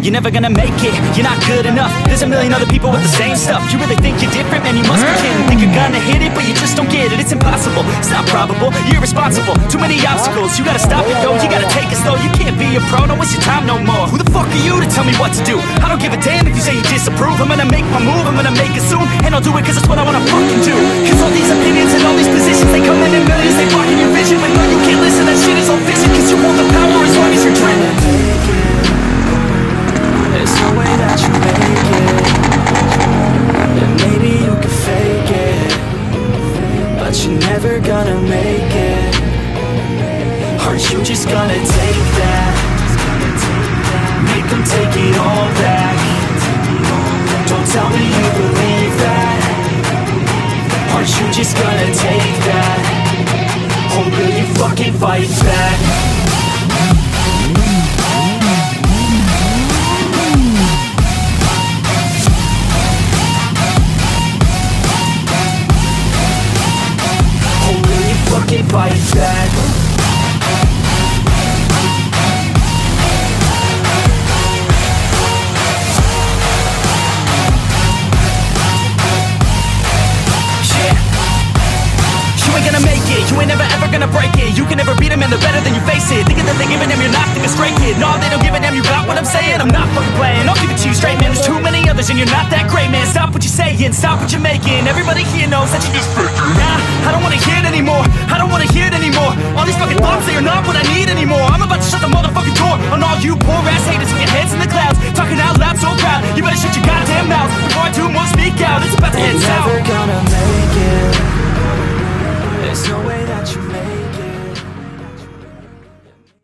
You're never gonna make it, you're not good enough. There's a million other people with the same stuff. You really think you're different, man, you must be kidding. Think you're gonna hit it, but you just don't get it. It's impossible, it's not probable, you're irresponsible. Too many obstacles, you gotta stop it, yo. You gotta take it slow, you can't be a pro, don't waste your time no more. Who the fuck are you to tell me what to do? I don't give a damn if you say you disapprove. I'm gonna make my move, I'm gonna make it soon. And I'll do it cause it's what I wanna fucking do. Cause all these opinions and all these positions, they come in millions, they blocking your vision. But no, you can't listen, that shit is all fiction. Cause you hold the power as long as you're dreaming. There's no way that you make it. And maybe you can fake it, but you're never gonna make it. Aren't you just gonna take that? Make them take it all back. Don't tell me you believe that. Aren't you just gonna take that? Or will you fucking fight back? Fucking fight back. You ain't gonna make it, you ain't never ever gonna break it. You can never beat them and they're better than you face it. Thinking that they're giving them, you're not thinking straight, kid. No, they don't give a damn, you got what I'm saying. I'm not fucking playing, I'll give it to you straight, man. There's too many others and you're not that great, man. Stop what you're saying, stop what you're making. Everybody here knows that you just faking. Nah, I don't wanna hear it anymore, I don't wanna hear it anymore. All these fucking thoughts, they are not what I need anymore. I'm about to shut the motherfucking door on all you poor ass haters with your heads in the clouds, talking out loud so proud. You better shut your goddamn mouth before I do more speak out. It's about to head south. You're never gonna make it. There's no way that you